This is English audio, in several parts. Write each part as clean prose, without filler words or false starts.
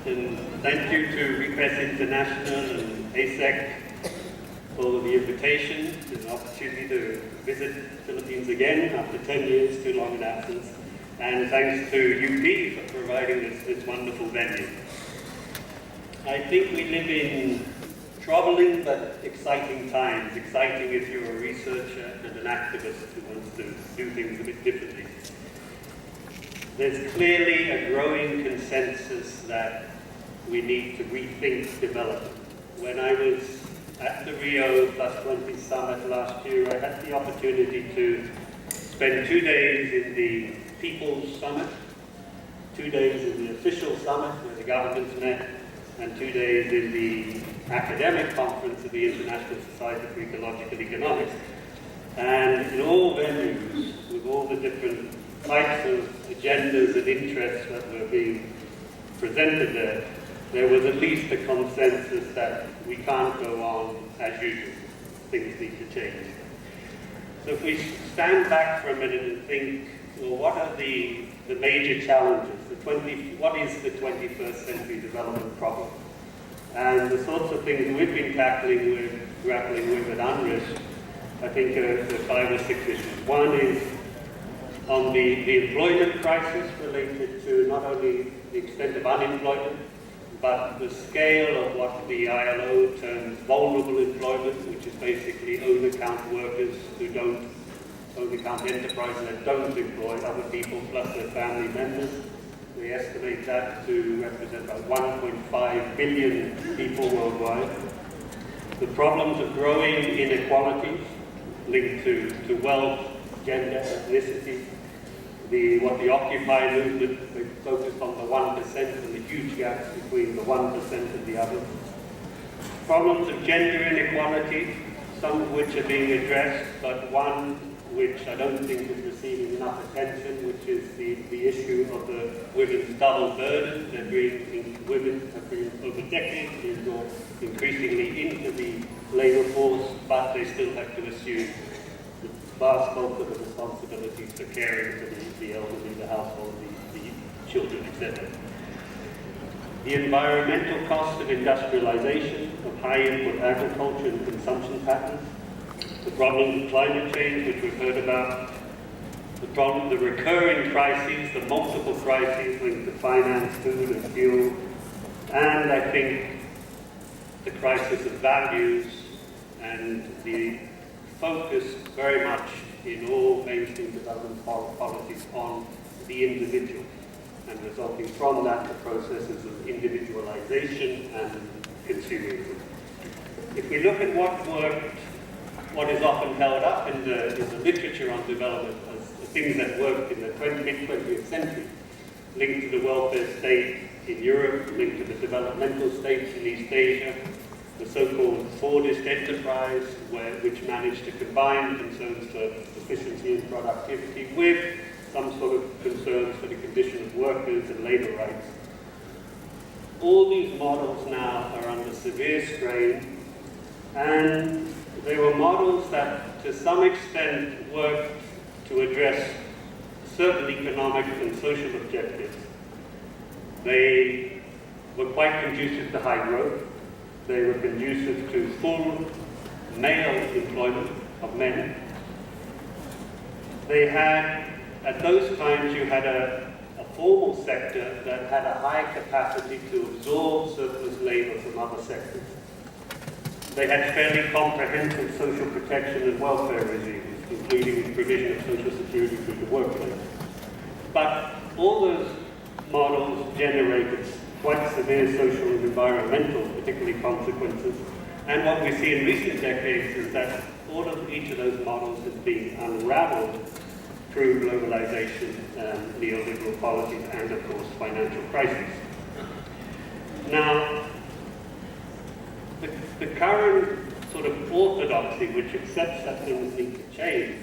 and thank you to RIPESS International and ASEC for the invitation and the opportunity to visit Philippines again after 10 years, too long an absence. And thanks to UP for providing this wonderful venue. I think we live in troubling but exciting times. Exciting if you're a researcher and an activist who wants to do things a bit differently. There's clearly a growing consensus that we need to rethink development. When I was at the Rio +20 summit last year, I had the opportunity to spend 2 days in the People's Summit, 2 days in the official summit where the governments met, and 2 days in the academic conference of the International Society for Ecological Economics. And in all venues, with all the different types of agendas and interests that were being presented there, there was at least a consensus that we can't go on as usual. Things need to change. So if we stand back for a minute and think, well, what are the major challenges? What is the 21st century development problem? And the sorts of things we've been grappling with at UNRISD, I think are 5 or 6 issues. One is on the employment crisis related to not only the extent of unemployment, but the scale of what the ILO terms vulnerable employment, which is basically own-account workers who don't own-account enterprises that don't employ other people plus their family members. We estimate that to represent about 1.5 billion people worldwide. The problems of growing inequalities linked to wealth, gender, ethnicity, what the Occupy movement, they focused on the 1% and the huge gaps between the 1% and the others. Problems of gender inequality, some of which are being addressed, but one which I don't think is receiving enough attention, which is the issue of the women's double burden. Women have been over decades being brought increasingly into the labour force, but they still have to assume the vast bulk of the responsibilities for caring for the elderly, the household, the children, etc. The environmental cost of industrialization, of high input agriculture and consumption patterns, the problem of climate change, which we've heard about, the recurring crises, the multiple crises linked to finance, food and fuel, and I think the crisis of values and the focus very much in all mainstream development policies on the individual, and resulting from that the processes of individualization and consumerism. If we look at what worked, what is often held up in the literature on development as the things that worked in the mid-20th century, linked to the welfare state in Europe, linked to the developmental states in East Asia, the so-called Fordist enterprise, which managed to combine concerns for efficiency and productivity with some sort of concerns for the condition of workers and labor rights. All these models now are under severe strain, and they were models that to some extent worked to address certain economic and social objectives. They were quite conducive to high growth. They were conducive to full male employment of men. They had, at those times, you had a formal sector that had a high capacity to absorb surplus labor from other sectors. They had fairly comprehensive social protection and welfare regimes, including the provision of social security through the workplace. But all those models generated quite severe social and environmental, particularly consequences. And what we see in recent decades is that each of those models has been unraveled through globalization, neoliberal policies, and of course financial crises. Now, the current sort of orthodoxy, which accepts that things need to change,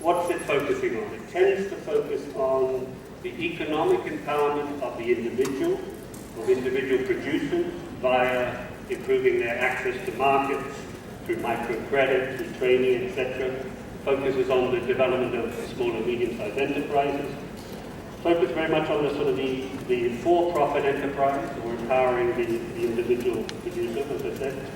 what's it focusing on? It tends to focus on the economic empowerment of the individual, of individual producers, via improving their access to markets, through microcredit, through training, etc. Focuses on the development of small and medium-sized enterprises. focus very much on the sort of the for-profit enterprise, or empowering the individual producer, as I said.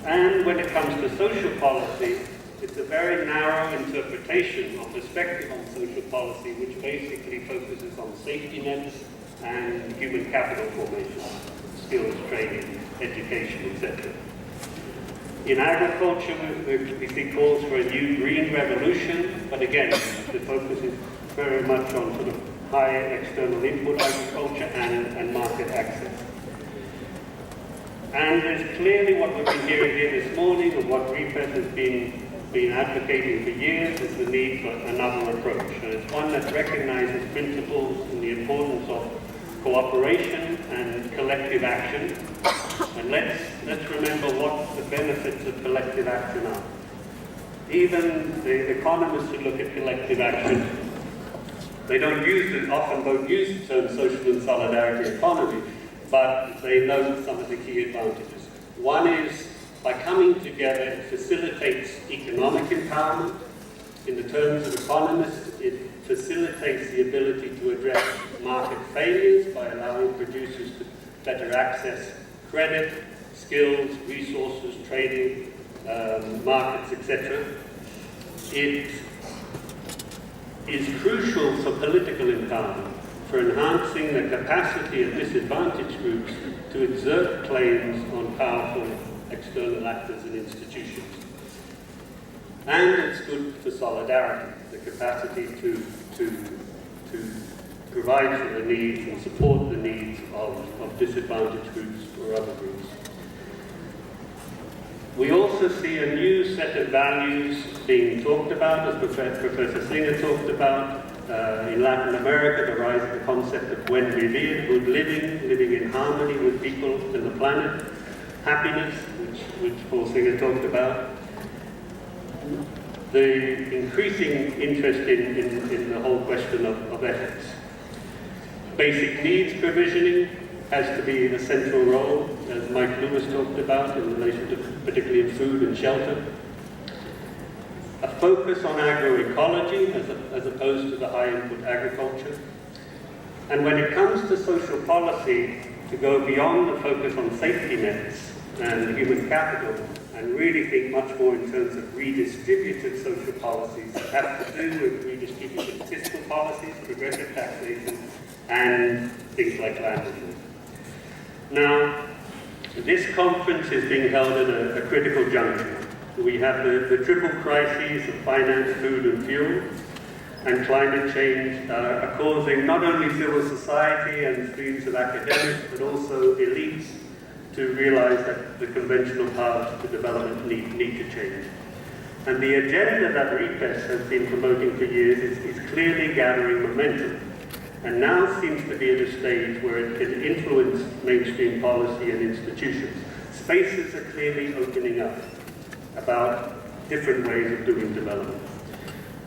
And when it comes to social policy, it's a very narrow interpretation or perspective on social policy, which basically focuses on safety nets and human capital formation, skills training, education, etc. In agriculture, we see calls for a new green revolution, but again, the focus is very much on sort of higher external input agriculture and market access. And there's clearly what we've been hearing here this morning, and what RIPESS has been advocating for years, is the need for another approach. And it's one that recognizes principles and the importance of cooperation and collective action. And let's remember what the benefits of collective action are. Even the economists who look at collective action, they often don't use the term social and solidarity economy, but they know some of the key advantages. One is, by coming together, it facilitates economic empowerment. In the terms of economists, it facilitates the ability to address market failures by allowing producers to better access credit, skills, resources, trading, markets, etc. It is crucial for political empowerment, for enhancing the capacity of disadvantaged groups to exert claims on powerful external actors and institutions. And it's good for solidarity, the capacity to provide for the needs and support the needs of disadvantaged groups or other groups. We also see a new set of values being talked about, as Professor Singer talked about. In Latin America, the rise of the concept of buen vivir, good living in harmony with people and the planet, happiness, which Paul Singer talked about. The increasing interest in the whole question of ethics. Basic needs provisioning has to be a central role, as Mike Lewis talked about, in relation to particularly in food and shelter. A focus on agroecology as opposed to the high-input agriculture. And when it comes to social policy, to go beyond the focus on safety nets and human capital, and really think much more in terms of redistributive social policies that have to do with redistributive fiscal policies, progressive taxation, and things like land reform. Now, this conference is being held at a critical juncture. We have the triple crises of finance, food and fuel, and climate change are causing not only civil society and streams of academics, but also elites to realize that the conventional paths to development need to change. And the agenda that RIPESS has been promoting for years is clearly gathering momentum, and now seems to be at a stage where it can influence mainstream policy and institutions. Spaces are clearly opening up about different ways of doing development.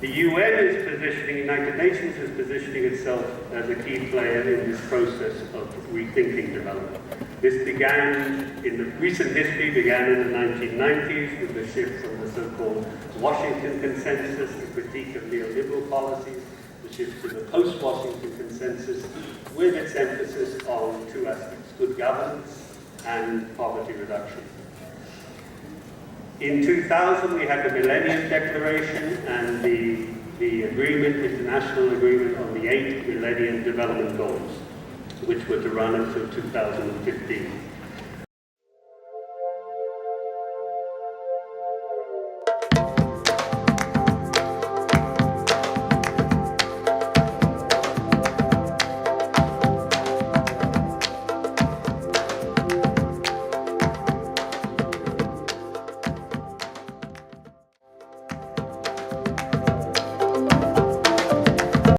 The UN is positioning, United Nations is positioning itself as a key player in this process of rethinking development. This began, in the recent history, began in the 1990s with the shift from the so-called Washington Consensus, the critique of neoliberal policies, the shift to the post-Washington Consensus, with its emphasis on two aspects, good governance and poverty reduction. In 2000, we had the Millennium Declaration and the agreement, international agreement on the 8 Millennium Development Goals, which were to run until 2015.